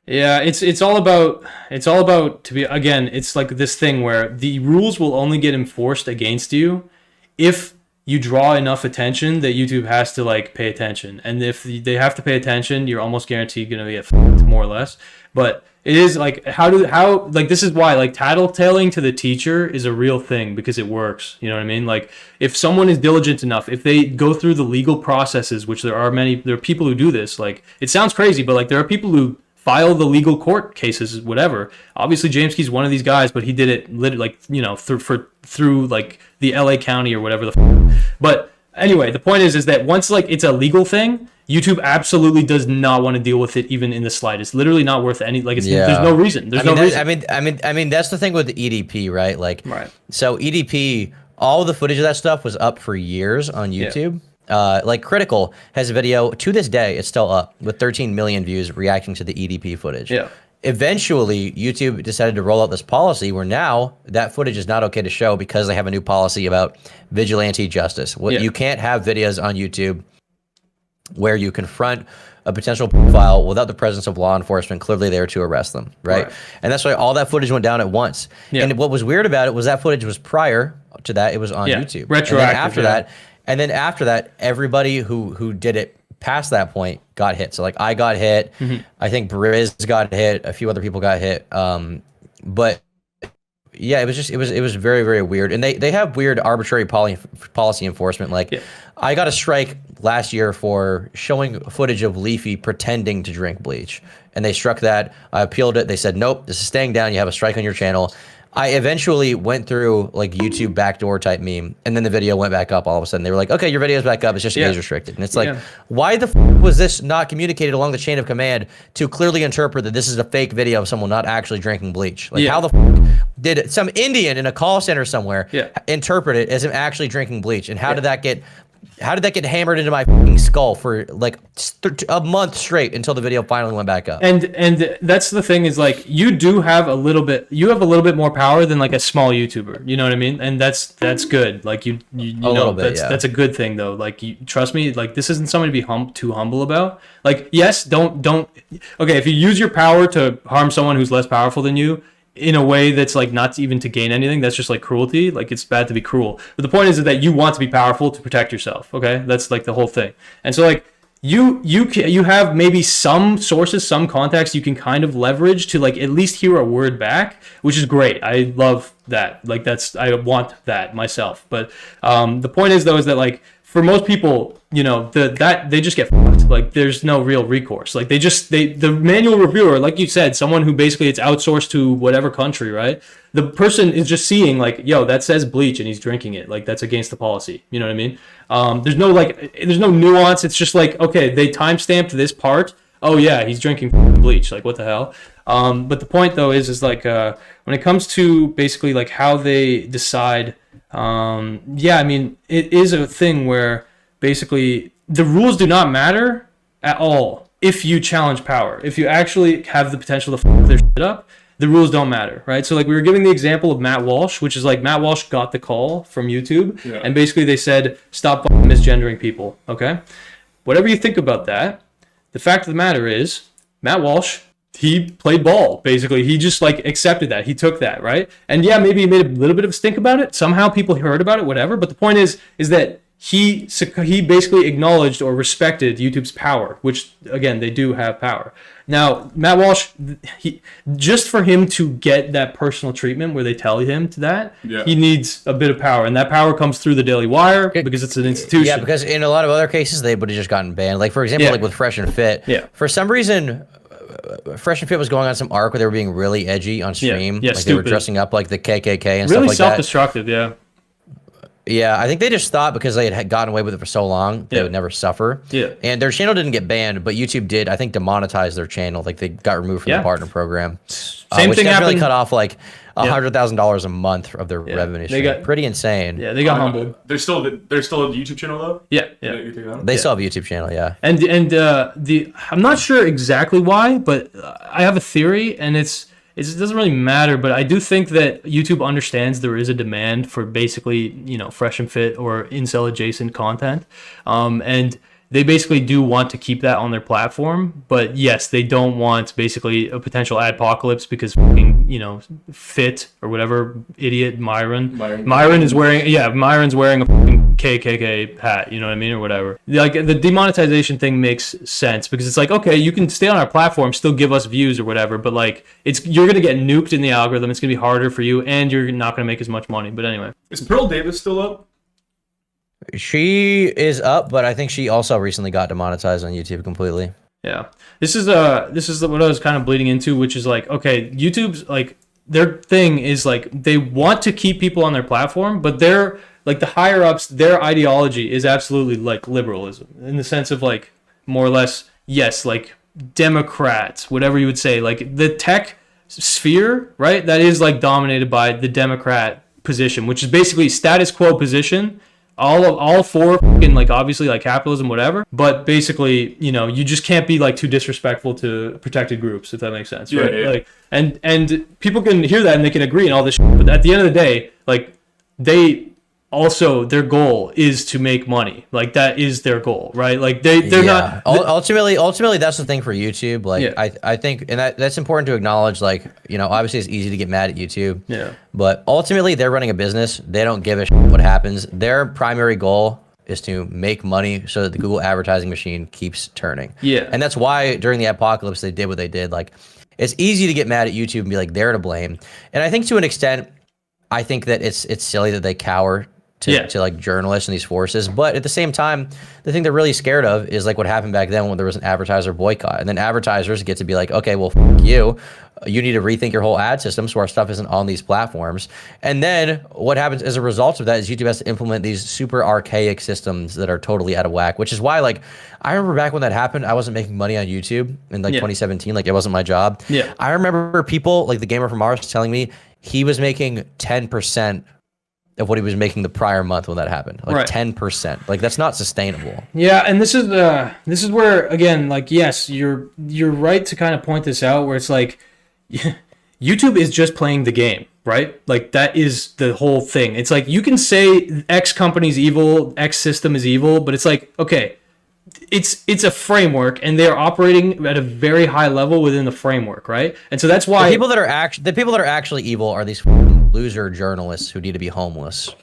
Yeah, it's all about to be again, it's like this thing where the rules will only get enforced against you if you draw enough attention that YouTube has to like pay attention. And if they have to pay attention, you're almost guaranteed going to get fucked, more or less. But it is like how like this is why like tattletaling to the teacher is a real thing because it works. You know what I mean? Like if someone is diligent enough, if they go through the legal processes, which there are people who do this. Like it sounds crazy, but like there are people who file the legal court cases, whatever. Obviously, James Key's one of these guys, but he did it literally, like, you know, through like the LA County or whatever But anyway, the point is that once like it's a legal thing, YouTube absolutely does not want to deal with it even in the slightest. Literally not worth any. Like there's no reason. There's no reason. I mean that's the thing with the EDP, right? Like, right. So EDP, all the footage of that stuff was up for years on YouTube. Yeah. Like Critical has a video to this day, it's still up with 13 million views reacting to the EDP footage. Yeah. Eventually, YouTube decided to roll out this policy where now that footage is not okay to show because they have a new policy about vigilante justice. You can't have videos on YouTube where you confront a potential pedophile without the presence of law enforcement clearly there to arrest them, right? And that's why all that footage went down at once. Yeah. And what was weird about it was that footage was prior to that, it was on YouTube. Retroactive. And then after that, everybody who did it past that point got hit. So like I got hit, I think Briz got hit, a few other people got hit. But yeah, it was very, very weird. And they have weird arbitrary policy enforcement. Like I got a strike last year for showing footage of Leafy pretending to drink bleach. And they struck that. I appealed it. They said, nope, this is staying down. You have a strike on your channel. I eventually went through like YouTube backdoor type meme, and then the video went back up all of a sudden. They were like, okay, your video's back up. It's just age restricted. And it's like, why the f was this not communicated along the chain of command to clearly interpret that this is a fake video of someone not actually drinking bleach? Like how the f did some Indian in a call center somewhere interpret it as him actually drinking bleach? And how did that get hammered into my fucking skull for like a month straight until the video finally went back up? And that's the thing is like you have a little bit more power than like a small YouTuber. You know what I mean? And that's good. Like you know that's a good thing though. Like you trust me. Like this isn't something to be too humble about. Like yes, don't. Okay, if you use your power to harm someone who's less powerful than you in a way that's like not even to gain anything, that's just like cruelty. Like it's bad to be cruel, but the point is that you want to be powerful to protect yourself. Okay, that's like the whole thing. And so like you have maybe some sources, some contacts you can kind of leverage to like at least hear a word back, which is great. I love that. Like I want that myself. But the point is though is that like for most people, you know, they just get fucked. Like there's no real recourse. Like the manual reviewer, like you said, someone who basically it's outsourced to whatever country, right? The person is just seeing like, yo, that says bleach and he's drinking it. Like that's against the policy. You know what I mean? There's no nuance. It's just like, okay, they timestamped this part. Oh yeah, he's drinking bleach. Like what the hell? But the point though is like when it comes to basically like how they decide. I mean, it is a thing where basically the rules do not matter at all if you challenge power. If you actually have the potential to fuck their shit up, the rules don't matter, right? So like we were giving the example of Matt Walsh, which is like Matt Walsh got the call from YouTube, and basically they said, stop misgendering people, okay? Whatever you think about that, the fact of the matter is, Matt Walsh, he played ball, basically. He just like accepted that. He took that, right? And yeah, maybe he made a little bit of a stink about it. Somehow people heard about it, whatever. But the point is that he basically acknowledged or respected YouTube's power, which again, they do have power. Now, Matt Walsh, just for him to get that personal treatment where they tell him to that, he needs a bit of power. And that power comes through the Daily Wire because it's an institution. Yeah, because in a lot of other cases, they would have just gotten banned. Like, for example, like with Fresh and Fit, for some reason, Fresh and Fit was going on some arc where they were being really edgy on stream. Like they were dressing up like the KKK and stuff like that. Really self-destructive, Yeah, I think they just thought because they had gotten away with it for so long, they would never suffer. And their channel didn't get banned, but YouTube did, I think, demonetize their channel. Like they got removed from the partner program. Same which thing happened. Really cut off like $100,000 a month of their revenue stream. Pretty insane. Yeah, they got humbled. They're still a YouTube channel though. They still have a YouTube channel. And I'm not sure exactly why, but I have a theory, and it doesn't really matter, but I do think that YouTube understands there is a demand for basically, you know, Fresh and Fit or incel adjacent content. And they basically do want to keep that on their platform, but yes, they don't want basically a potential adpocalypse because fucking, Fit or whatever idiot Myron's wearing a fucking KKK hat, you know what I mean, or whatever. Like the demonetization thing makes sense because it's like, okay, you can stay on our platform, still give us views or whatever, but like you're gonna get nuked in the algorithm. It's gonna be harder for you, and you're not gonna make as much money. But anyway, is Pearl Davis still up? She is up, but I think she also recently got demonetized on YouTube completely. Yeah, this is what I was kind of bleeding into, which is like, okay, YouTube's like their thing is like they want to keep people on their platform, but they're like the higher ups, their ideology is absolutely like liberalism in the sense of like more or less, yes, like Democrats, whatever you would say, like the tech sphere, right? That is like dominated by the Democrat position, which is basically status quo position. All for fucking like obviously like capitalism, whatever. But basically, you just can't be like too disrespectful to protected groups, if that makes sense, right? Yeah. Like, and people can hear that and they can agree and all this shit, but at the end of the day, like they also their goal is to make money. Like that is their goal, right? Like they're not ultimately that's the thing for YouTube. Like I think, and that's important to acknowledge. Like obviously it's easy to get mad at YouTube. Yeah. But ultimately they're running a business. They don't give a shit what happens. Their primary goal is to make money so that the Google advertising machine keeps turning. Yeah. And that's why during the apocalypse they did what they did. Like it's easy to get mad at YouTube and be like they're to blame. And I think to an extent, I think that it's silly that they cower to like journalists and these forces, but at the same time, the thing they're really scared of is like what happened back then when there was an advertiser boycott, and then advertisers get to be like, okay, well, you need to rethink your whole ad system so our stuff isn't on these platforms. And then what happens as a result of that is YouTube has to implement these super archaic systems that are totally out of whack, which is why like I remember back when that happened, I wasn't making money on YouTube in like 2017, like it wasn't my job. Yeah, I remember people like the gamer from Mars telling me he was making 10% of what he was making the prior month when that happened, like 10%. Like that's not sustainable. Yeah, and this is where again, like yes, you're right to kind of point this out, where it's like YouTube is just playing the game, right? Like that is the whole thing. It's like you can say X company's evil, X system is evil, but it's like okay, it's a framework, and they're operating at a very high level within the framework, right? And so that's why the people that are actually evil are these loser journalists who need to be homeless.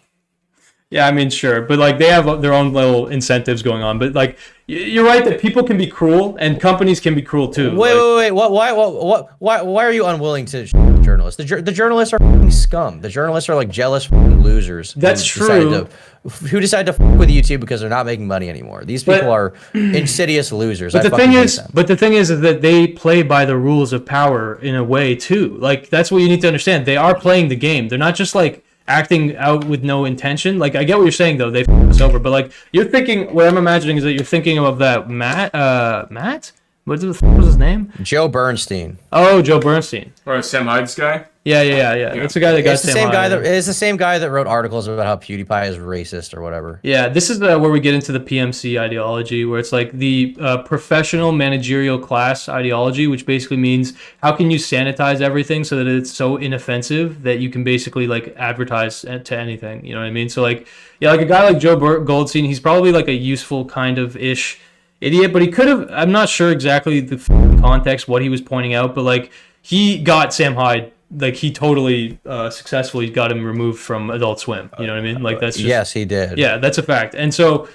Yeah, I mean, sure, but like they have their own little incentives going on. But like, you're right that people can be cruel and companies can be cruel too. Wait. Why are you unwilling to the journalists? The journalists are f***ing scum. The journalists are like jealous losers. That's true. Who decide to f*** with YouTube because they're not making money anymore. These people are insidious losers. But the thing is that they play by the rules of power in a way too. Like that's what you need to understand. They are playing the game. They're not just like acting out with no intention. Like I get what you're saying though, they f*** us over, but like you're thinking, what I'm imagining is that you're thinking of that Matt? What the f*** was his name? Joe Bernstein. Oh, Joe Bernstein. Or Sam Hyde's guy? Yeah. That's the guy that got Sam Hyde. It's the same guy that wrote articles about how PewDiePie is racist or whatever. Yeah, this is where we get into the PMC ideology, where it's like the professional managerial class ideology, which basically means how can you sanitize everything so that it's so inoffensive that you can basically like advertise to anything. You know what I mean? So like, yeah, like a guy like Joe Goldstein, he's probably like a useful kind of ish idiot, but he could have, I'm not sure exactly the context, what he was pointing out, but like he got Sam Hyde, like he totally successfully got him removed from Adult Swim. You know what I mean? Like that's just, yes, he did. Yeah, that's a fact. And so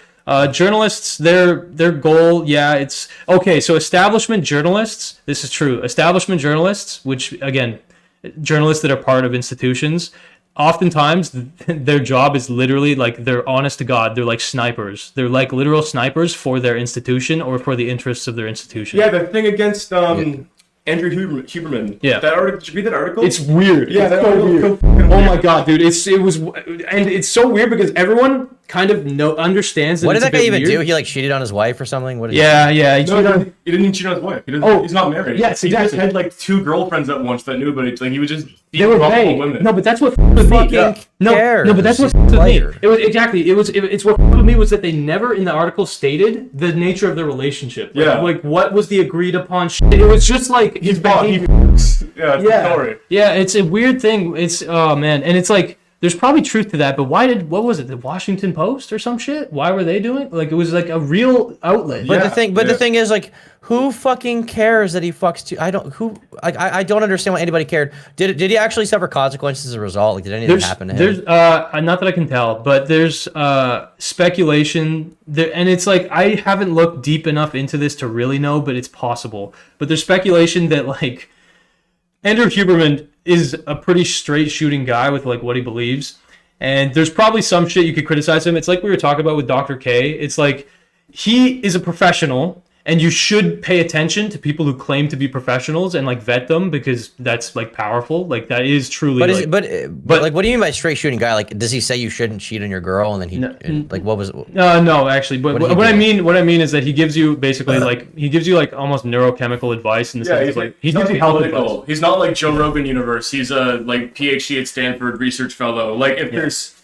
journalists, their goal, it's okay. So establishment journalists, this is true. Establishment journalists, which again, journalists that are part of institutions, oftentimes their job is literally like they're honest to God. They're like snipers. They're like literal snipers for their institution or for the interests of their institution. Yeah, the thing against Andrew Huberman. Yeah. That article. Did you read that article? It's weird. Yeah, it's so weird. Oh my god, dude! It's so weird because everyone kind of understands that. What did that guy even weird. do? He like cheated on his wife or something? What? Yeah. He didn't even cheat on his wife. He's not married. Yes, he exactly. just had like 2 girlfriends at once that knew, but it's like he was just they were vague. women. No, but that's what with me. Yeah. No, but that's what with me. It was exactly. It's what with me was that they never in the article stated the nature of their relationship. Like what was the agreed upon shit. It was just like his behavior. Yeah. Yeah, it's a weird thing. It's oh man, and it's like there's probably truth to that, but what was it, the Washington Post or some shit? Why were they doing it? Like, it was like a real outlet. But the thing is, like, who fucking cares that he fucks two? I don't understand why anybody cared. Did he actually suffer consequences as a result? Like, did anything happen to him? There's not that I can tell, but there's speculation there, and it's like, I haven't looked deep enough into this to really know, but it's possible. But there's speculation that, like, Andrew Huberman is a pretty straight shooting guy with like what he believes, and there's probably some shit you could criticize him. It's like we were talking about with Dr. K. It's like, he is a professional, and you should pay attention to people who claim to be professionals and like vet them, because that's like powerful. Like, that is truly. But like, what do you mean by straight shooting guy? Like, does he say you shouldn't cheat on your girl, and then like, what was? No, actually, but what I mean is that he gives you basically like almost neurochemical advice in the sense of like, he gives you health advice. He's not like Joe Rogan universe. He's a like PhD at Stanford research fellow. Like, if there's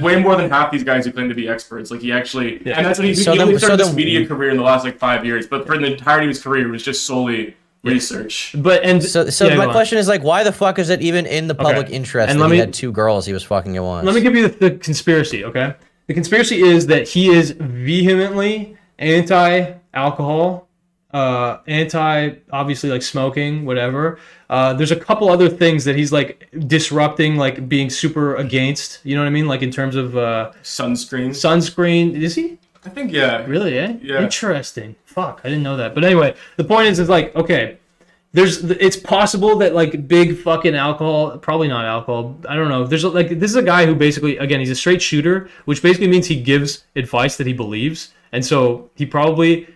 way more than half these guys who claim to be experts. Like, he actually, and that's what he only started his media career in the last like 5 years. But for the entirety of his career, it was just solely research. But my question is, like, why the fuck is it even in the public interest that he had two girls he was fucking at once? Let me give you the conspiracy. Okay, the conspiracy is that he is vehemently anti-alcohol, anti obviously like smoking, whatever. There's a couple other things that he's like disrupting, like being super against, you know what I mean, like in terms of sunscreen. Is he? I think, yeah. Really? Yeah. Interesting. Fuck, I didn't know that. But anyway, the point is like, okay, it's possible that like big fucking alcohol, probably not alcohol, I don't know, there's like, this is a guy who basically, again, he's a straight shooter, which basically means he gives advice that he believes, and so he probably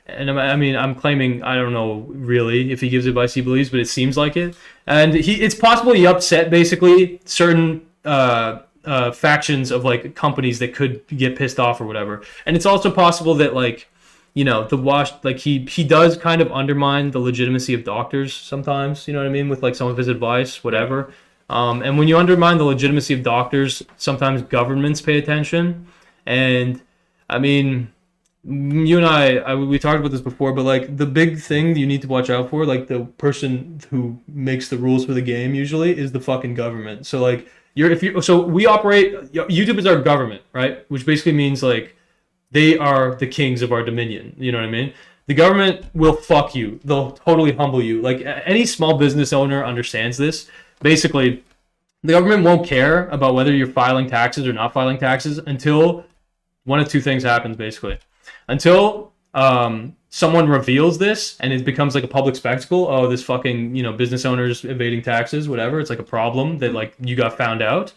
and I mean, I'm claiming, I don't know really if he gives advice he believes, but it seems like it. And it's possible he upset basically certain factions of like companies that could get pissed off or whatever. And it's also possible that, like, you know, he does kind of undermine the legitimacy of doctors sometimes, you know what I mean, with like some of his advice, whatever. And when you undermine the legitimacy of doctors, sometimes governments pay attention. And I mean, you and I we talked about this before, but like the big thing you need to watch out for, like the person who makes the rules for the game usually is the fucking government. So like we operate, YouTube is our government, right? Which basically means like they are the kings of our dominion. You know what I mean? The government will fuck you. They'll totally humble you. Like, any small business owner understands this. Basically, the government won't care about whether you're filing taxes or not filing taxes until one of two things happens, basically. Until someone reveals this and it becomes like a public spectacle. Oh, this fucking, you know, business owners evading taxes, whatever. It's like a problem that like you got found out.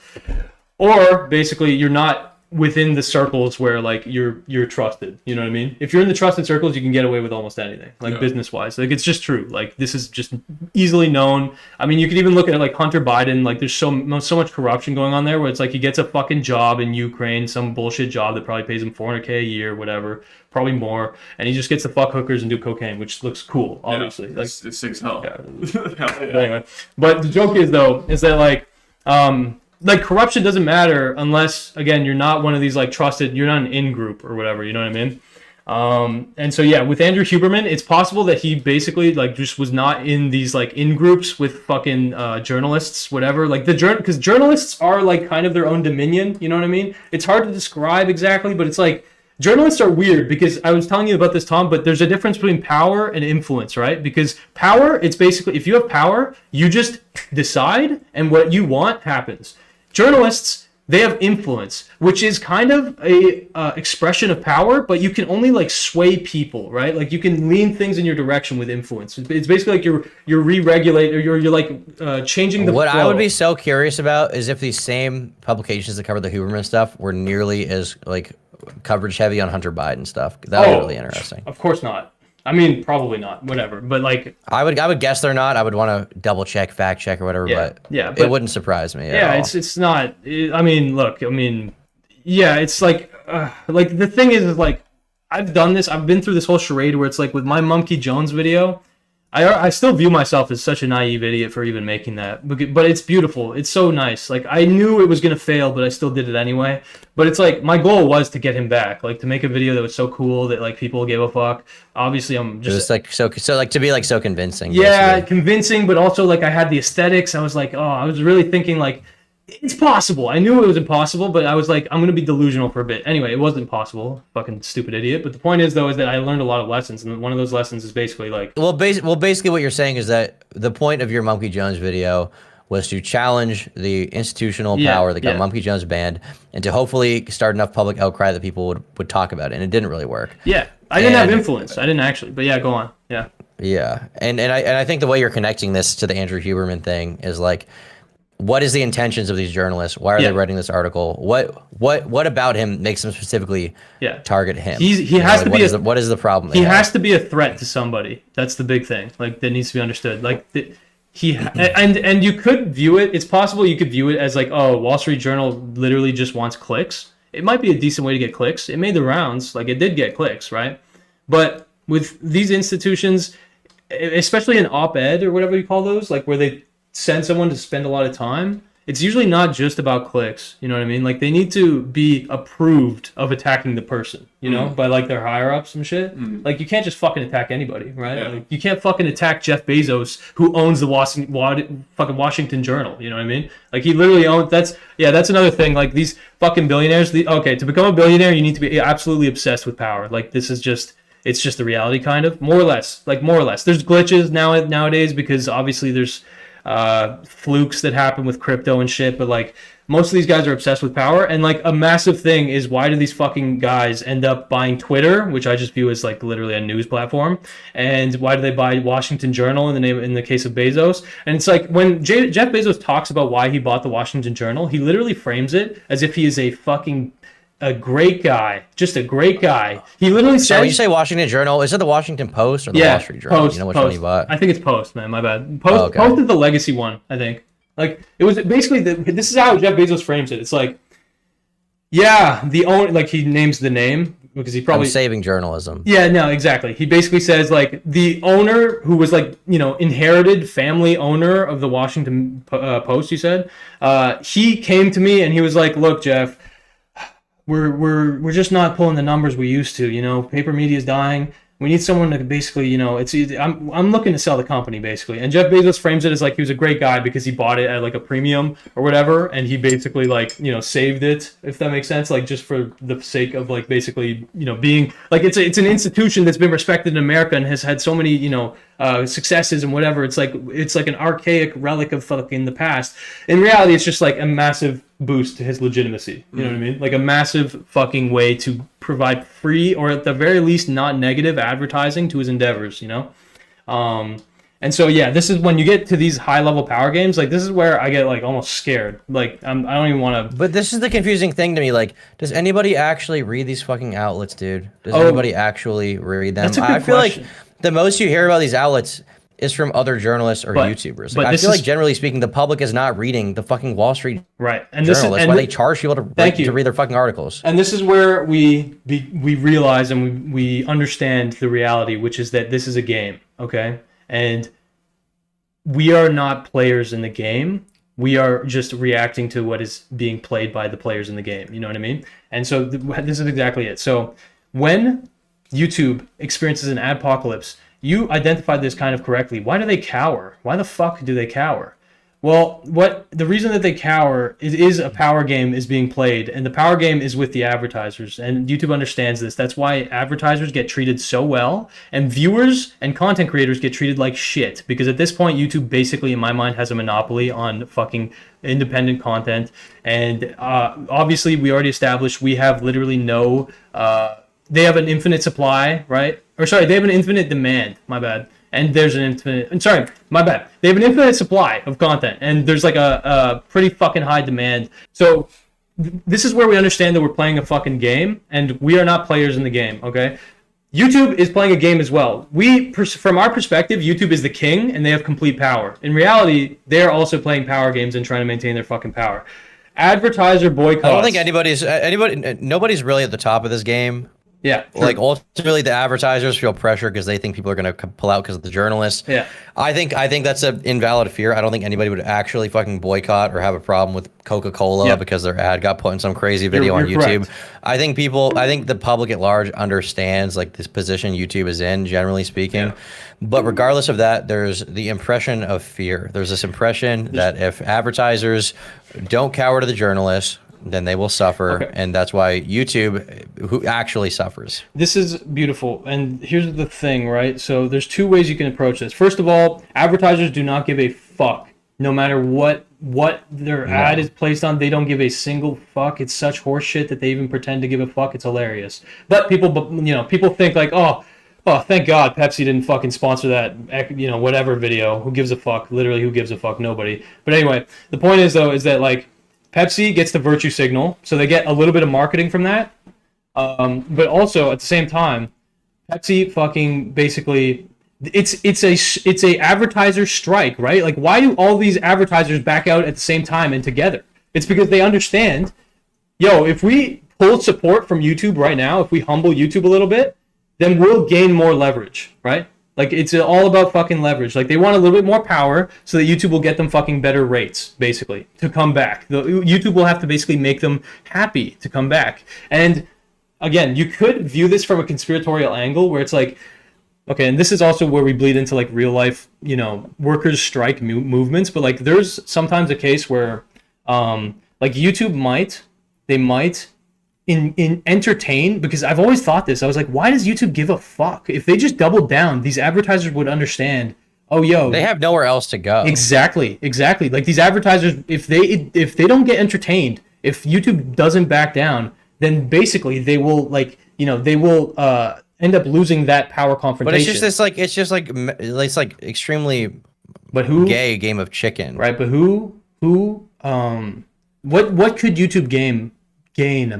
Or basically you're not within the circles where like you're trusted. You know what I mean? If you're in the trusted circles, you can get away with almost anything, like business wise. Like, it's just true. Like, this is just easily known. I mean, you could even look at like Hunter Biden. Like, there's so much corruption going on there where it's like he gets a fucking job in Ukraine, some bullshit job that probably pays him $400K a year, whatever, probably more, and he just gets to fuck hookers and do cocaine, which looks cool, obviously. Yeah, it's sick as hell. Yeah. But anyway, but the joke is though, is that like corruption doesn't matter unless, again, you're not one of these like trusted, you're not an in-group or whatever, you know what I mean? And so yeah, with Andrew Huberman, it's possible that he basically like just was not in these like in-groups with fucking journalists, whatever. Like because journalists are like kind of their own dominion, you know what I mean? It's hard to describe exactly, but it's like, journalists are weird because I was telling you about this, Tom, but there's a difference between power and influence, right? Because power, it's basically, if you have power, you just decide and what you want happens. Journalists, they have influence, which is kind of a expression of power, but you can only like sway people, right? Like, you can lean things in your direction with influence. It's basically like you're re-regulate, or you're like changing the flow. I would be so curious about is if these same publications that cover the Huberman stuff were nearly as like coverage heavy on Hunter Biden stuff. That would be really interesting. Of course not. I mean, probably not. Whatever. But like, I would guess they're not. I would want to double check, fact check, or whatever. But it wouldn't surprise me. At all. It's not. I mean, look. I mean, yeah. It's like the thing is like, I've done this. I've been through this whole charade where it's like with my Monkey Jones video. I still view myself as such a naive idiot for even making that, but it's beautiful. It's so nice. Like, I knew it was gonna fail, but I still did it anyway. But it's like, my goal was to get him back, like to make a video that was so cool that like people gave a fuck. Obviously, I'm just like so like to be like so convincing. Yeah, basically. Convincing, but also like I had the aesthetics. I was like, I was really thinking like, It's possible. I knew it was impossible, but I was like, I'm gonna be delusional for a bit. Anyway, it wasn't possible. Fucking stupid idiot. But the point is, though, is that I learned a lot of lessons, and one of those lessons is basically like, basically what you're saying is that the point of your Monkey Jones video was to challenge the institutional power that got Monkey Jones banned, and to hopefully start enough public outcry that people would talk about it. And it didn't really work. Yeah, I didn't have influence. I didn't actually, but yeah, go on. Yeah. Yeah, and I think the way you're connecting this to the Andrew Huberman thing is like, what is the intentions of these journalists? Why are they writing this article? What about him makes them specifically target him? He has to be. What is the problem? He has to be a threat to somebody. That's the big thing. Like, that needs to be understood. Like, and you could view it. It's possible you could view it as like, oh, Wall Street Journal literally just wants clicks. It might be a decent way to get clicks. It made the rounds. Like, it did get clicks, right? But with these institutions, especially an op-ed or whatever you call those, like where they send someone to spend a lot of time, it's usually not just about clicks. You know what I mean? Like, they need to be approved of attacking the person, you know, by like their higher ups and shit. Like, you can't just fucking attack anybody, right? Yeah. Like, you can't fucking attack Jeff Bezos, who owns the fucking Washington Journal. You know what I mean? Like, he literally owns. That's another thing. Like, these fucking billionaires. Okay, to become a billionaire, you need to be absolutely obsessed with power. Like, this is just. It's just the reality, kind of, more or less. There's glitches nowadays because obviously there's flukes that happen with crypto and shit, but like, most of these guys are obsessed with power. And like, a massive thing is, why do these fucking guys end up buying Twitter, which I just view as like literally a news platform, and why do they buy Washington Journal in the case of Bezos? And it's like, when Jeff Bezos talks about why he bought the Washington Journal, he literally frames it as if he is a great guy, just a great guy. He literally says... So when you say Washington Journal, is it the Washington Post or the Wall Street Journal? Post, you know which one you bought? I think it's Post, man. My bad. Post is the legacy one, I think. Like, it was basically... this is how Jeff Bezos frames it. It's like, like, he names the name because he probably... I'm saving journalism. Yeah, no, exactly. He basically says, like, the owner who was, like, you know, inherited family owner of the Washington Post, you said, he came to me and he was like, look, Jeff... We're just not pulling the numbers we used to, you know. Paper media is dying. We need someone to basically, you know, I'm looking to sell the company, basically. And Jeff Bezos frames it as like he was a great guy because he bought it at like a premium or whatever, and he basically, like, you know, saved it, if that makes sense, like, just for the sake of, like, basically, you know, being like, it's an institution that's been respected in America and has had so many, you know, successes and whatever. It's like an archaic relic of fucking the past. In reality, it's just like a massive boost to his legitimacy. You know what I mean? Like, a massive fucking way to provide free, or at the very least not negative, advertising to his endeavors, you know? And so, yeah, this is when you get to these high-level power games, like, this is where I get, like, almost scared. Like, I don't even want to... But this is the confusing thing to me. Like, does anybody actually read these fucking outlets, dude? Does anybody actually read them? That's a good I feel question. like the most you hear about these outlets is from other journalists or YouTubers. Like, I feel like, generally speaking, the public is not reading the fucking Wall Street journalists. Why they charge people to read their fucking articles. And this is where we realize and we understand the reality, which is that this is a game, okay? And we are not players in the game. We are just reacting to what is being played by the players in the game. You know what I mean? And so this is exactly it. So when YouTube experiences an adpocalypse, you identified this kind of correctly. Why do they cower? Why the fuck do they cower? Well, the reason that they cower is a power game is being played, and the power game is with the advertisers, and YouTube understands this. That's why advertisers get treated so well, and viewers and content creators get treated like shit, because at this point, YouTube basically, in my mind, has a monopoly on fucking independent content, and obviously, we already established we have literally no... they have an infinite supply, right? Or sorry, they have an infinite demand, my bad. And there's an infinite... Sorry, my bad. They have an infinite supply of content, and there's like a pretty fucking high demand. So this is where we understand that we're playing a fucking game, and we are not players in the game, okay? YouTube is playing a game as well. From our perspective, YouTube is the king, and they have complete power. In reality, they're also playing power games and trying to maintain their fucking power. Advertiser boycotts... I don't think nobody's really at the top of this game. Yeah. Like ultimately, the advertisers feel pressure because they think people are going to pull out because of the journalists. Yeah. I think that's an invalid fear. I don't think anybody would actually fucking boycott or have a problem with Coca-Cola because their ad got put in some crazy video on YouTube. Correct. I think the public at large understands like this position YouTube is in, generally speaking. Yeah. But regardless of that, there's the impression of fear. There's this impression that if advertisers don't cower to the journalists, then they will suffer, and that's why YouTube who actually suffers. This is beautiful, and here's the thing, right? So there's two ways you can approach this. First of all, advertisers do not give a fuck. No matter what their ad is placed on, they don't give a single fuck. It's such horseshit that they even pretend to give a fuck. It's hilarious. But people think like, oh, thank God Pepsi didn't fucking sponsor that, whatever video. Who gives a fuck? Literally, who gives a fuck? Nobody. But anyway, the point is that like, Pepsi gets the virtue signal, so they get a little bit of marketing from that. But also at the same time, Pepsi fucking basically it's a advertiser strike, right? Like, why do all these advertisers back out at the same time and together? It's because they understand, if we pull support from YouTube right now, if we humble YouTube a little bit, then we'll gain more leverage, right? Like, it's all about fucking leverage. Like, they want a little bit more power so that YouTube will get them fucking better rates, basically, to come back. YouTube will have to basically make them happy to come back. And, again, you could view this from a conspiratorial angle where it's like, okay, and this is also where we bleed into, like, real-life, workers' strike movements. But, like, there's sometimes a case where, like, YouTube might entertain, because I've always thought this. I was like, why does YouTube give a fuck? If they just doubled down, these advertisers would understand, they have nowhere else to go. Exactly. Like, these advertisers, if they don't get entertained, if YouTube doesn't back down, then basically they will end up losing that power confrontation. But it's like extremely gay game of chicken. Right, but what could YouTube gain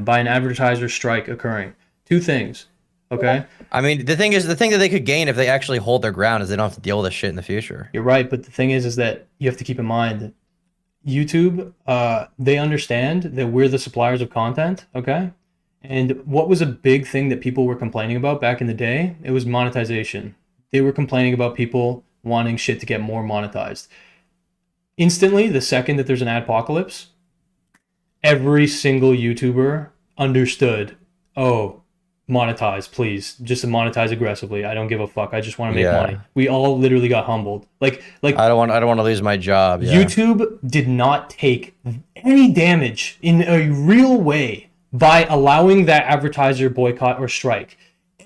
by an advertiser strike occurring? Two things. Okay. I mean, the thing that they could gain if they actually hold their ground is they don't have to deal with this shit in the future. You're right, but the thing is that you have to keep in mind that YouTube, they understand that we're the suppliers of content, okay? And what was a big thing that people were complaining about back in the day? It was monetization. They were complaining about people wanting shit to get more monetized. Instantly, the second that there's an adpocalypse, every single YouTuber understood, monetize, please. Just monetize aggressively. I don't give a fuck. I just want to make money. We all literally got humbled. Like I don't want to lose my job. Yeah. YouTube did not take any damage in a real way by allowing that advertiser boycott or strike.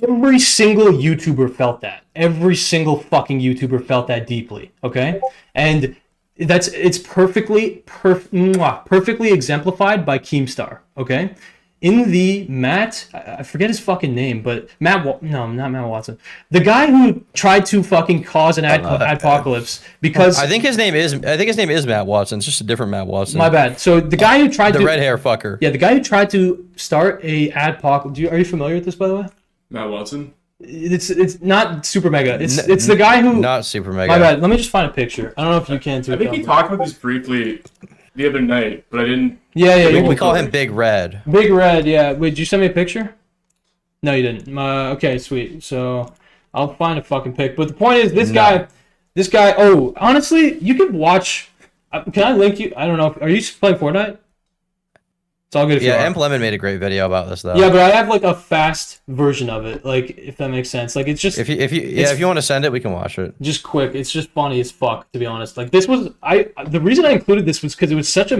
Every single YouTuber felt that. Every single fucking YouTuber felt that deeply. Okay? And it's perfectly exemplified by Keemstar, okay? In the I forget his fucking name, but not Matt Watson. The guy who tried to fucking cause an adpocalypse because I think his name is Matt Watson. It's just a different Matt Watson. My bad. So the guy who tried the red hair fucker. Yeah, the guy who tried to start a adpocalypse. Are you familiar with this, by the way? Matt Watson. It's not super mega. It's the guy who not super mega. My bad. Let me just find a picture. I don't know if you can too. I think he talked about this briefly the other night, but I didn't. Yeah. We call him Big Red. Big Red. Yeah. Wait, did you send me a picture? No, you didn't. Okay, sweet. So I'll find a fucking pic. But the point is, this guy. Oh, honestly, you could watch. Can I link you? I don't know. Are you playing Fortnite? It's all good if you are. Lemon made a great video about this though. Yeah, but I have like a fast version of it, like if that makes sense. Like it's just if you want to send it, we can watch it. Just quick. It's just funny as fuck, to be honest. Like this was the reason I included this was because it was such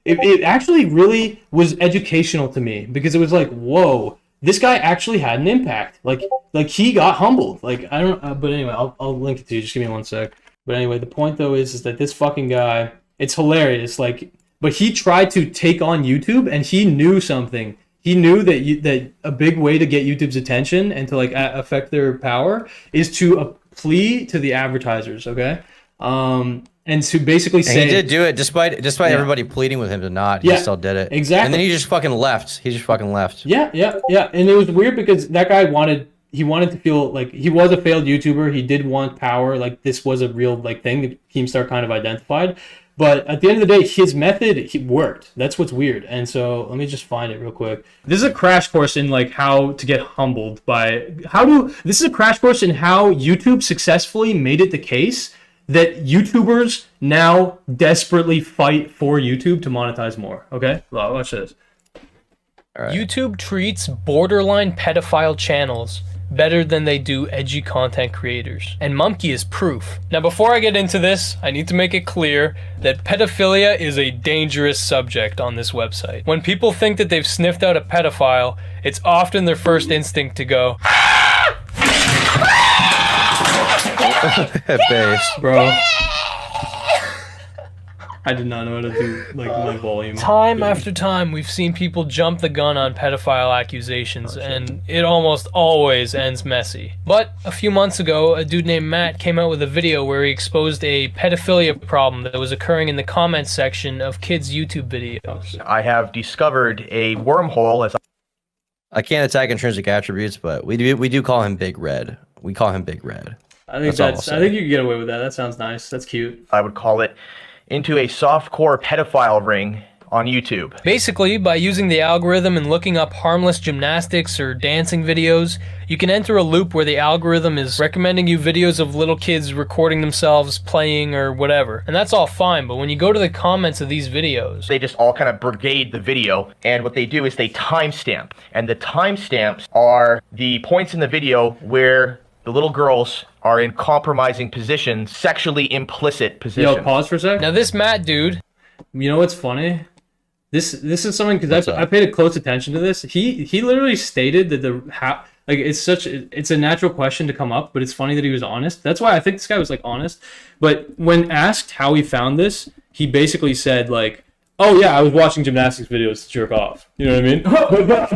it actually really was educational to me, because it was like, whoa, this guy actually had an impact. Like he got humbled. Like I don't but anyway, I'll link it to you. Just give me 1 sec. But anyway, the point though is that this fucking guy, it's hilarious. Like, but he tried to take on YouTube, and he knew something. He knew that a big way to get YouTube's attention and to like affect their power is to plea to the advertisers, okay? And to basically say, and he did do it despite everybody pleading with him to not. He still did it. Exactly. And then he just fucking left. Yeah. And it was weird because that guy wanted he wanted to feel like he was a failed YouTuber. He did want power. Like this was a real like thing that Keemstar kind of identified. But at the end of the day, his method worked. That's what's weird. And so let me just find it real quick. This is a crash course in like how to get humbled by this is a crash course in how YouTube successfully made it the case that YouTubers now desperately fight for YouTube to monetize more. Okay, well, watch this. All right. YouTube treats borderline pedophile channels better than they do edgy content creators. And Mumkey is proof. Now, before I get into this, I need to make it clear that pedophilia is a dangerous subject on this website. When people think that they've sniffed out a pedophile, it's often their first instinct to go, Bass. Bro. I did not know how to do like my volume. Time after time, we've seen people jump the gun on pedophile accusations, and it almost always ends messy. But a few months ago, a dude named Matt came out with a video where he exposed a pedophilia problem that was occurring in the comments section of kids' YouTube videos. I have discovered a wormhole as I can't attack intrinsic attributes, but we do call him Big Red. We call him Big Red. I think you can get away with that. That sounds nice. That's cute. I would call it, into a softcore pedophile ring on YouTube. Basically, by using the algorithm and looking up harmless gymnastics or dancing videos, you can enter a loop where the algorithm is recommending you videos of little kids recording themselves playing or whatever. And that's all fine, but when you go to the comments of these videos, they just all kind of brigade the video, and what they do is they timestamp. And the timestamps are the points in the video where the little girls are in compromising positions, sexually implicit positions. Yo, pause for a sec. Now this Matt dude, you know what's funny? This is something because I paid close attention to this. He literally stated that it's a natural question to come up, but it's funny that he was honest. That's why I think this guy was like honest. But when asked how he found this, he basically said like, "Oh yeah, I was watching gymnastics videos to jerk off." You know what I mean?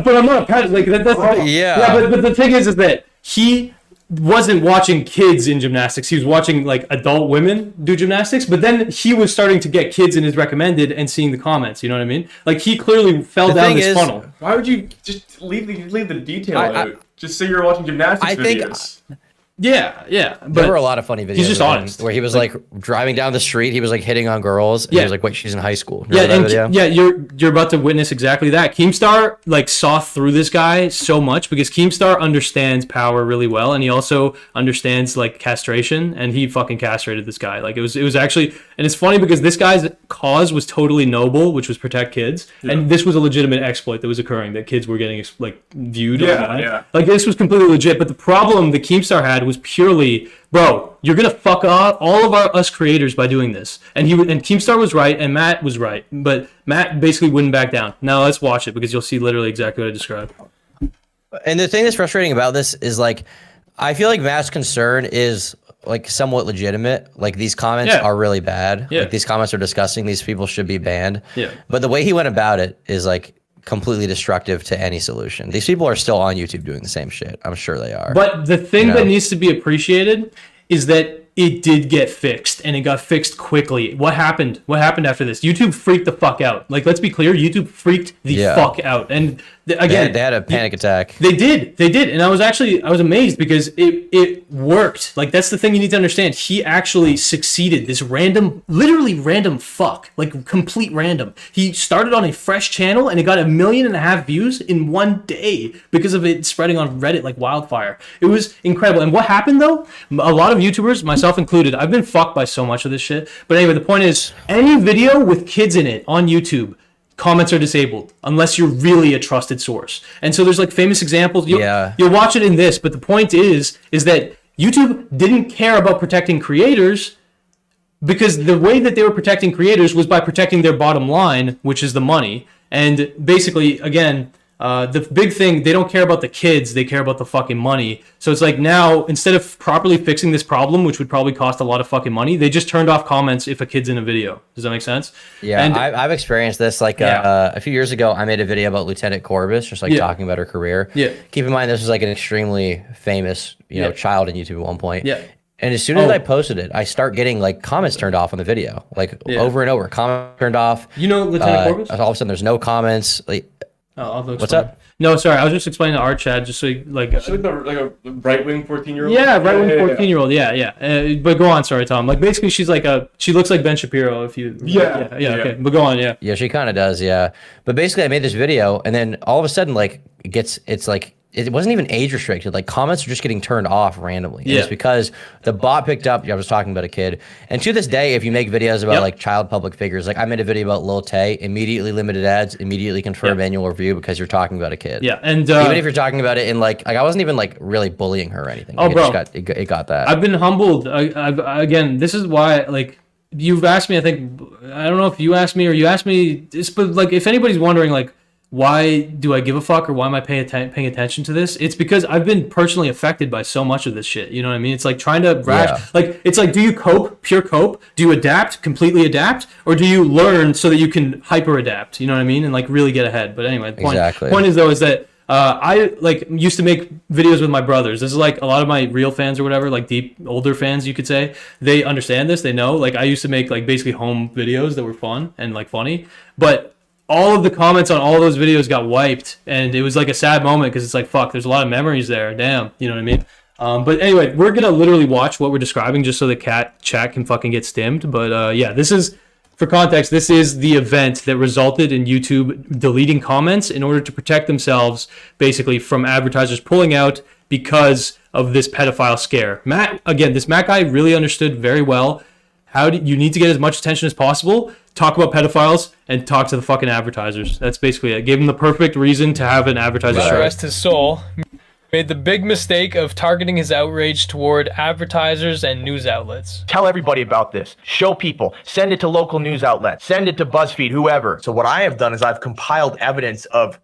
but I'm not like that. But the thing is that he wasn't watching kids in gymnastics. He was watching like adult women do gymnastics, but then he was starting to get kids in his recommended and seeing the comments. You know what I mean? Like he clearly fell down this funnel. Why would you just leave the detail out? Just say you're watching gymnastics videos. Yeah. But there were a lot of funny videos. He's just honest. Where he was like driving down the street, he was like hitting on girls. And he was like, "Wait, she's in high school." You're about to witness exactly that. Keemstar like saw through this guy so much because Keemstar understands power really well, and he also understands like castration, and he fucking castrated this guy. Like it was actually, and it's funny because this guy's cause was totally noble, which was protect kids, and this was a legitimate exploit that was occurring that kids were getting like viewed. Like this was completely legit. But the problem that Keemstar had was purely, bro, you're gonna fuck up all of us creators by doing this. And Keemstar was right, and Matt was right, but Matt basically wouldn't back down. Now let's watch it because you'll see literally exactly what I described. And the thing that's frustrating about this is like, I feel like Matt's concern is like somewhat legitimate. Like these comments are really bad. Like these comments are disgusting. These people should be banned. But the way he went about it is like completely destructive to any solution. These people are still on YouTube doing the same shit. I'm sure they are. But the thing that needs to be appreciated is that it did get fixed, and it got fixed quickly. What happened? What happened after this? YouTube freaked the fuck out. Like, let's be clear, YouTube freaked the fuck out. And again, they had a panic attack. They did, and I was amazed because it worked. Like that's the thing you need to understand. He actually succeeded. This literally random fuck, like complete random. He started on a fresh channel and it got 1.5 million views in one day because of it spreading on Reddit like wildfire. It was incredible. And what happened though? A lot of YouTubers, myself included, I've been fucked by so much of this shit. But anyway, the point is, any video with kids in it on YouTube, comments are disabled unless you're really a trusted source. And so there's like famous examples. You'll watch it in this, but the point is that YouTube didn't care about protecting creators because the way that they were protecting creators was by protecting their bottom line, which is the money. And basically, again, the big thing, they don't care about the kids, they care about the fucking money. So it's like now, instead of properly fixing this problem, which would probably cost a lot of fucking money, they just turned off comments if a kid's in a video. Does that make sense? Yeah, and I've experienced this. Like a few years ago, I made a video about Lieutenant Corbis, just like talking about her career. Keep in mind, this was like an extremely famous, child in YouTube at one point. And as soon as I posted it, I start getting like comments turned off on the video, like over and over. Comments turned off. You know Lieutenant Corbis? All of a sudden, there's no comments. Like, What's up? No, sorry, I was just explaining to ArtChad, just so like She's like a right wing 14-year-old. Yeah, right wing 14-year-old. Yeah. But go on, sorry, Tom. Like basically, she's like she looks like Ben Shapiro. If you. Yeah. Okay, but go on. Yeah. Yeah, she kind of does. Yeah, but basically, I made this video, and then all of a sudden, like it's like. It wasn't even age restricted. Like comments are just getting turned off randomly. And it's because the bot picked up. I was talking about a kid, and to this day, if you make videos about like child public figures, like I made a video about Lil Tay, immediately limited ads, immediately confirm annual review because you're talking about a kid. Yeah, and even if you're talking about it in like I wasn't even like really bullying her or anything. Like, bro, it got that. I've been humbled. Again, this is why like you've asked me. I think I don't know if you asked me or you asked me. But like if anybody's wondering like. Why do I give a fuck or why am I paying attention to this? It's because I've been personally affected by so much of this shit. You know what I mean? It's like trying to like it's like, do you pure cope? Do you completely adapt? Or do you learn so that you can hyper adapt? You know what I mean? And like really get ahead. But anyway, the point is though, is that I like used to make videos with my brothers. This is like a lot of my real fans or whatever, like deep older fans, you could say. They understand this. They know. Like I used to make like basically home videos that were fun and like funny, but all of the comments on all those videos got wiped, and it was like a sad moment because it's like, fuck, there's a lot of memories there. Damn, you know what I mean? But anyway, we're gonna literally watch what we're describing just so the chat can fucking get stimmed. But yeah, this is, for context, this is the event that resulted in YouTube deleting comments in order to protect themselves, basically, from advertisers pulling out because of this pedophile scare. This Matt guy really understood very well how you need to get as much attention as possible, talk about pedophiles, and talk to the fucking advertisers. That's basically it. Gave him the perfect reason to have an advertiser strike. Rest his soul. Made the big mistake of targeting his outrage toward advertisers and news outlets. Tell everybody about this. Show people. Send it to local news outlets. Send it to BuzzFeed, whoever. So what I have done is I've compiled evidence of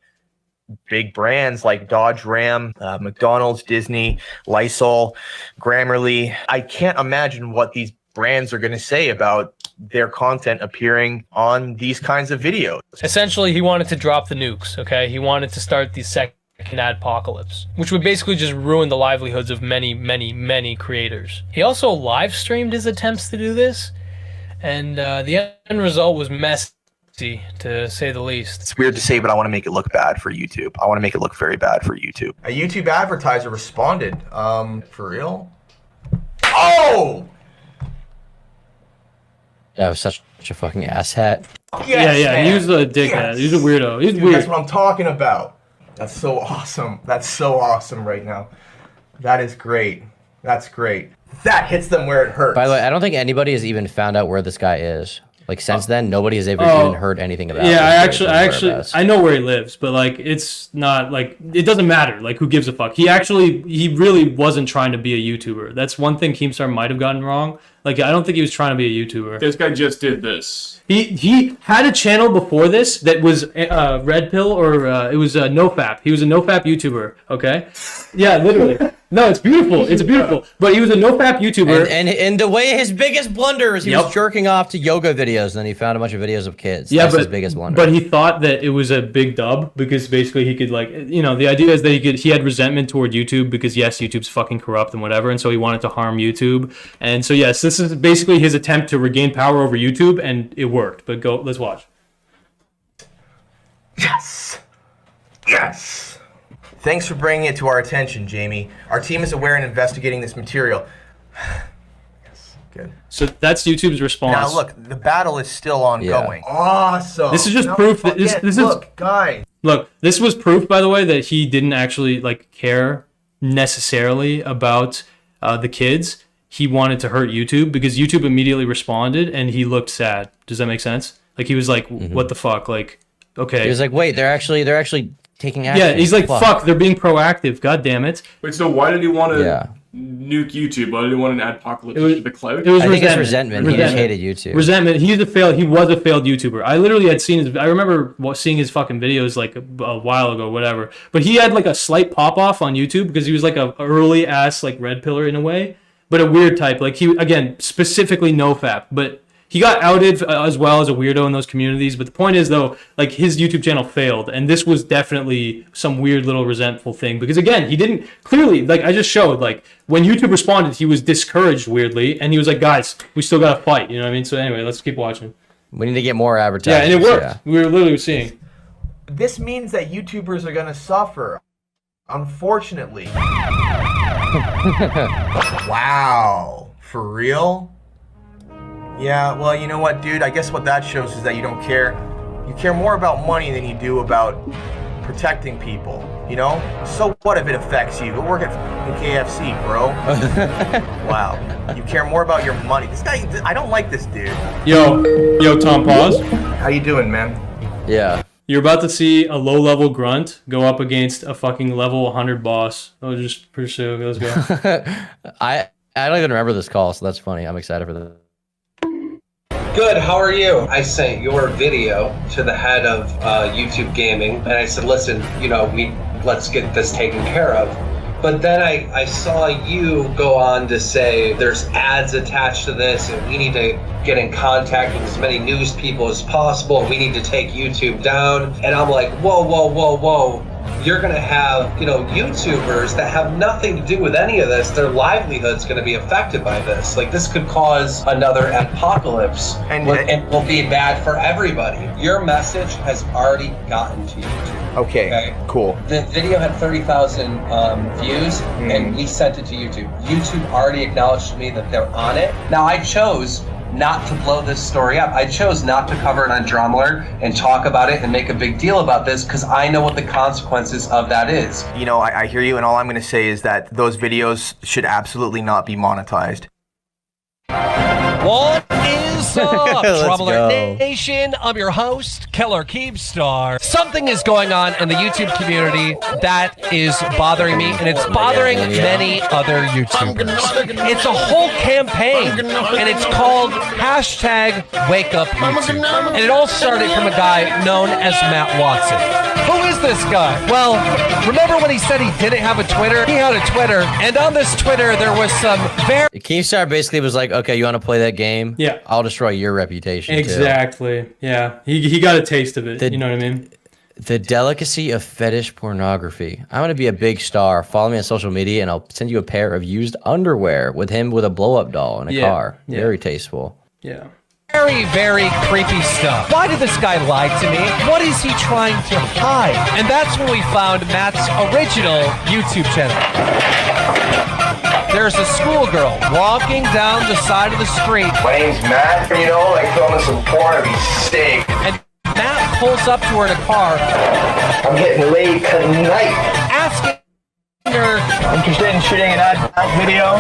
big brands like Dodge Ram, McDonald's, Disney, Lysol, Grammarly. I can't imagine what these brands are going to say about their content appearing on these kinds of videos. Essentially, he wanted to drop the nukes, okay? He wanted to start the second adpocalypse, which would basically just ruin the livelihoods of many, many, many creators. He also live streamed his attempts to do this, and the end result was messy, to say the least. It's weird to say, but I want to make it look bad for YouTube. I want to make it look very bad for YouTube. A YouTube advertiser responded, for real? Oh! That was such a fucking asshat. Yes, yeah. He was a dickhead. He was a weirdo. He was weird. That's what I'm talking about. That's so awesome. That's so awesome right now. That is great. That's great. That hits them where it hurts. By the way, I don't think anybody has even found out where this guy is. Like since then, nobody has ever even heard anything about. Yeah, I know where he lives, but like it's not like it doesn't matter. Like who gives a fuck? He really wasn't trying to be a YouTuber. That's one thing Keemstar might have gotten wrong. Like I don't think he was trying to be a YouTuber. This guy just did this. He had a channel before this that was Red Pill or it was NoFap. He was a NoFap YouTuber. Okay, yeah, literally. No, it's beautiful. It's beautiful. But he was a NoFap YouTuber. And the way his biggest blunder is he was jerking off to yoga videos, and then he found a bunch of videos of kids. Yeah, That's his biggest blunder. But he thought that it was a big dub because basically he could like, you know, the idea is that he had resentment toward YouTube because yes, YouTube's fucking corrupt and whatever, and so he wanted to harm YouTube. And so yes, this is basically his attempt to regain power over YouTube, and it worked. But let's watch. Yes. Yes. Thanks for bringing it to our attention, Jamie. Our team is aware and investigating this material. Yes, good. So that's YouTube's response. Now look, the battle is still ongoing. Yeah. Awesome. This is just proof that this look, guys. Look, this was proof, by the way, that he didn't actually like care necessarily about the kids. He wanted to hurt YouTube because YouTube immediately responded, and he looked sad. Does that make sense? Like he was like, "What the fuck?" Like, okay. He was like, "Wait, they're actually taking action." Yeah, he's like, fuck, they're being proactive. God damn it. Wait, so why did he want to nuke YouTube? Why did he want an adpocalypse to the cloud? It was I think it's resentment. He just hated YouTube. Resentment. He was a failed YouTuber. I literally had seen I remember seeing his fucking videos like a while ago, whatever. But he had like a slight pop off on YouTube because he was like a early ass like red pillar in a way, but a weird type. Like he, again, specifically NoFap, but he got outed as well as a weirdo in those communities. But the point is, though, like his YouTube channel failed. And this was definitely some weird little resentful thing. Because, again, he didn't clearly, like I just showed, like when YouTube responded, he was discouraged weirdly. And he was like, guys, we still got to fight. You know what I mean? So anyway, let's keep watching. We need to get more advertising. Yeah, and it worked. Yeah. We were literally seeing. this means that YouTubers are going to suffer, unfortunately. Wow, for real? Yeah, well, you know what, dude? I guess what that shows is that you don't care. You care more about money than you do about protecting people, you know? So what if it affects you? Go work at KFC, bro. Wow. You care more about your money. This guy, I don't like this dude. Yo, Tom, pause. How you doing, man? Yeah. You're about to see a low-level grunt go up against a fucking level 100 boss. Oh, just pursue. Let's go. I don't even remember this call, so that's funny. I'm excited for this. Good, how are you? I sent your video to the head of YouTube Gaming, and I said, listen, you know, let's get this taken care of. But then I saw you go on to say there's ads attached to this, and we need to get in contact with as many news people as possible, and we need to take YouTube down. And I'm like, whoa, whoa, whoa, whoa. You're gonna have, you know, YouTubers that have nothing to do with any of this. Their livelihood's gonna be affected by this. Like, this could cause another apocalypse, and will be bad for everybody. Your message has already gotten to YouTube. Okay, cool. The video had 30,000 views, and we sent it to YouTube. YouTube already acknowledged to me that they're on it. Now, I chose not to blow this story up. I chose not to cover it on Drumler and talk about it and make a big deal about this because I know what the consequences of that is. You know, I hear you, and all I'm going to say is that those videos should absolutely not be monetized. What is up, Troubler go. Nation? I'm your host, Killer Keemstar. Something is going on in the YouTube community that is bothering me, and it's bothering many other YouTubers. It's a whole campaign, and it's called #WakeUpYouTube. And it all started from a guy known as Matt Watson. Who is this guy? Well, remember when he said he didn't have a Twitter? He had a Twitter, and on this Twitter, there was some very... Keemstar basically was like, okay, you want to play that game? Yeah. I'll destroy your reputation, Exactly. Too. Yeah. He got a taste of it. You know what I mean? The delicacy of fetish pornography. I'm going to be a big star. Follow me on social media, and I'll send you a pair of used underwear with him with a blow-up doll in a car. Yeah. Very tasteful. Yeah. Very, very creepy stuff. Why did this guy lie to me? What is he trying to hide? And that's when we found Matt's original YouTube channel. There's a schoolgirl walking down the side of the street. My name's Matt. You know, like filming some porn would be sick. And Matt pulls up to her in a car. I'm getting laid tonight. Asking her... Interested in shooting an ad video?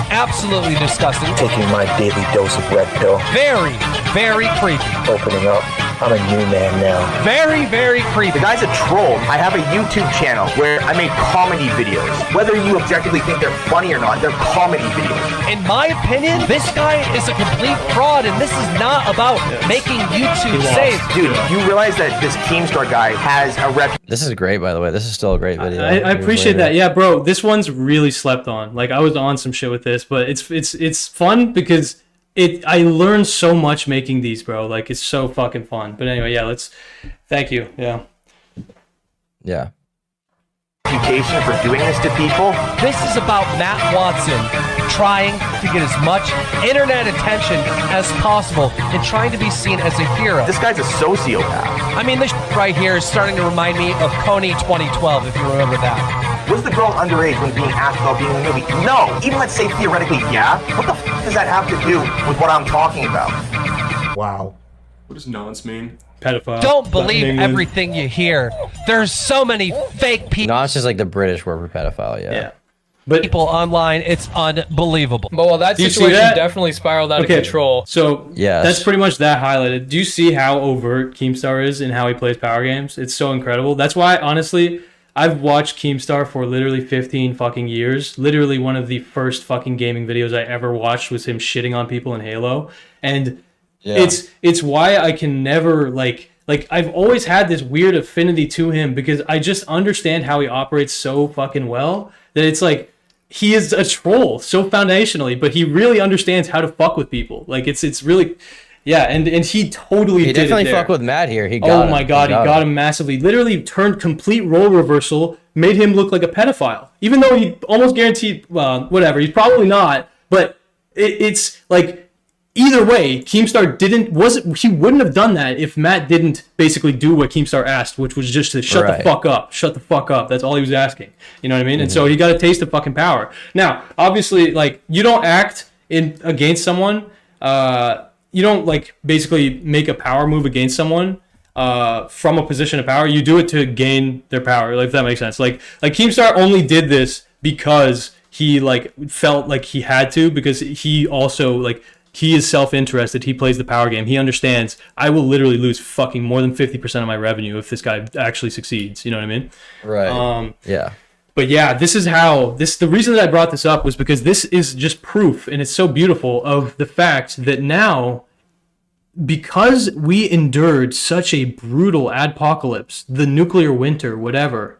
Absolutely disgusting. Taking my daily dose of red pill. Very, very creepy. Opening up. I'm a new man now. Very, very creepy. The guy's a troll. I have a YouTube channel where I make comedy videos. Whether you objectively think they're funny or not, they're comedy videos. In my opinion, this guy is a complete fraud, and this is not about making YouTube safe. Dude, you realize that this Keemstar guy has a rep. This is great, by the way. This is still a great video. I appreciate that. Yeah, bro. This one's really slept on. Like, I was on some shit with this, but it's fun because I learned so much making these, bro. Like, it's so fucking fun. But anyway, yeah, thank you. Yeah. Yeah. Reputation for doing this to people. This is about Matt Watson trying to get as much internet attention as possible and trying to be seen as a hero. This guy's a sociopath. I mean, this right here is starting to remind me of Coney 2012, if you remember that. Was the girl underage when being asked about being in the movie? No. Even let's say theoretically, yeah. What the f does that have to do with what I'm talking about? Wow. What does nonce mean? Pedophile. Don't believe everything you hear. There's so many fake people. No, it's just like the British word for pedophile, Yeah. But People online, it's unbelievable. But well, that Do you see situation that? definitely spiraled out of control. So Yes. that's pretty much that highlighted. Do you see how overt Keemstar is and how he plays power games? It's so incredible. That's why, honestly, I've watched Keemstar for literally 15 fucking years. Literally one of the first fucking gaming videos I ever watched was him shitting on people in Halo. And it's why I can never like I've always had this weird affinity to him because I just understand how he operates so fucking well that it's like he is a troll so foundationally, but he really understands how to fuck with people. Like it's really, yeah, and he totally He did definitely it there. fucked with Matt here. He got him. My god, he got him massively. Literally turned complete role reversal, made him look like a pedophile, even though he almost guaranteed, whatever. He's probably not, but it's like either way, Keemstar he wouldn't have done that if Matt didn't basically do what Keemstar asked, which was just to shut the fuck up. Shut the fuck up. That's all he was asking. You know what I mean? And so he got a taste of fucking power. Now, obviously, like, you don't act against someone. You don't, like, basically make a power move against someone from a position of power. You do it to gain their power, like, if that makes sense. Like Keemstar only did this because he, like, felt like he had to, because he also, like, he is self-interested. He plays the power game. He understands I will literally lose fucking more than 50% of my revenue if this guy actually succeeds. You know what I mean? Right. Yeah. But yeah, this is how the reason that I brought this up was because this is just proof, and it's so beautiful, of the fact that now, because we endured such a brutal adpocalypse, the nuclear winter, whatever,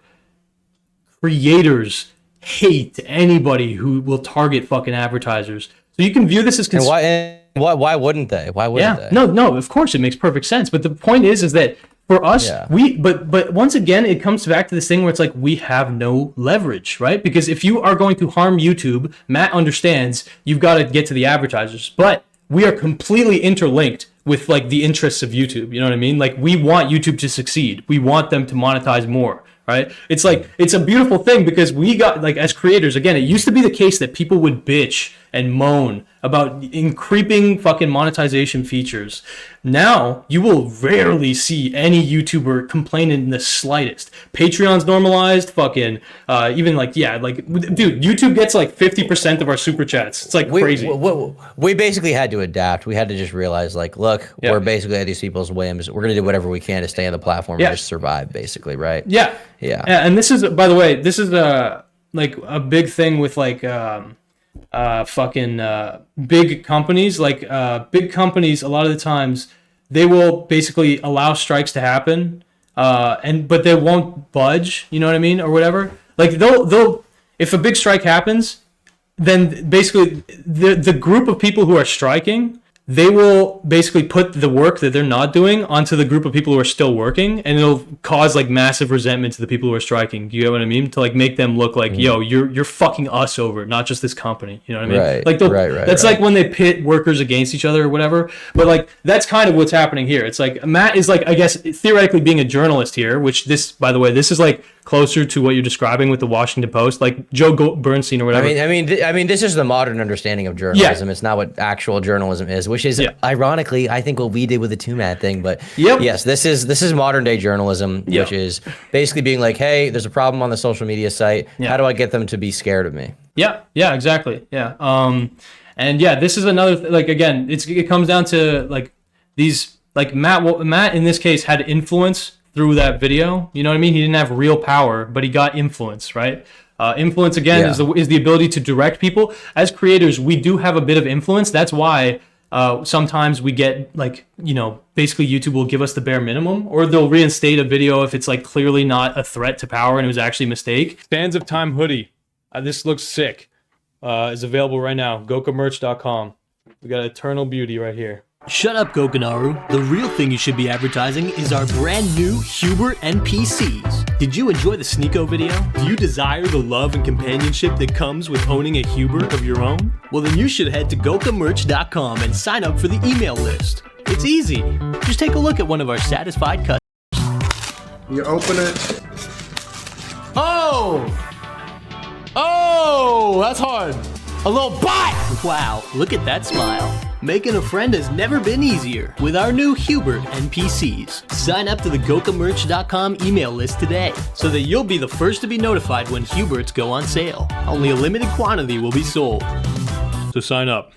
creators hate anybody who will target fucking advertisers. So you can view this as why wouldn't they? Why wouldn't they? No, of course it makes perfect sense. But the point is that for us, but once again, it comes back to this thing where it's like, we have no leverage, right? Because if you are going to harm YouTube, Matt understands you've got to get to the advertisers, but we are completely interlinked with, like, the interests of YouTube. You know what I mean? Like, we want YouTube to succeed. We want them to monetize more, right? It's like, it's a beautiful thing, because we got, like, as creators, again, it used to be the case that people would bitch and moan about creeping fucking monetization features. Now, you will rarely see any YouTuber complain in the slightest. Patreon's normalized, fucking, even, like, dude, YouTube gets, like, 50% of our super chats. It's, like, crazy. We basically had to adapt. We had to just realize, like, look, we're basically at these people's whims. We're going to do whatever we can to stay on the platform and just survive, basically, right? Yeah. And this is, by the way, this is, like, a big thing with, like, big companies. Like, big companies, a lot of the times, they will basically allow strikes to happen, but they won't budge, you know what I mean, or whatever. Like, they'll if a big strike happens, then basically the group of people who are striking, they will basically put the work that they're not doing onto the group of people who are still working, and it'll cause, like, massive resentment to the people who are striking. Do you get what I mean? To, like, make them look like, yo, you're fucking us over, not just this company. You know what I mean? Right. Like, that's like when they pit workers against each other or whatever. But, like, that's kind of what's happening here. It's like Matt is, like, I guess theoretically being a journalist here, which this, by the way, this is, like, closer to what you're describing with the Washington Post, like Joe Bernstein or whatever. I mean, this is the modern understanding of journalism. It's not what actual journalism is, which is ironically, I think, what we did with the Two-Mad thing. But yes, this is modern day journalism, which is basically being like, hey, there's a problem on the social media site. How do I get them to be scared of me? Yeah, exactly. And this is another like, again, it comes down to, like, these, like, Matt in this case had influence through that video. You know what I mean? He didn't have real power, but he got influence, right? Influence, again, is the ability to direct people. As creators, we do have a bit of influence. That's why sometimes we get, like, you know, basically YouTube will give us the bare minimum, or they'll reinstate a video if it's, like, clearly not a threat to power and it was actually a mistake. Sands of Time hoodie. This looks sick. Is available right now. Gokanaru.com. We got Eternal Beauty right here. Shut up, Gokanaru. The real thing you should be advertising is our brand new Hubert NPCs. Did you enjoy the Sneeko video? Do you desire the love and companionship that comes with owning a Hubert of your own? Well, then you should head to Gokamerch.com and sign up for the email list. It's easy. Just take a look at one of our satisfied customers. You open it. Oh, that's hard. A little bite! Wow, look at that smile. Making a friend has never been easier with our new Hubert NPCs. Sign up to the Gokamerch.com email list today so that you'll be the first to be notified when Huberts go on sale. Only a limited quantity will be sold. So sign up.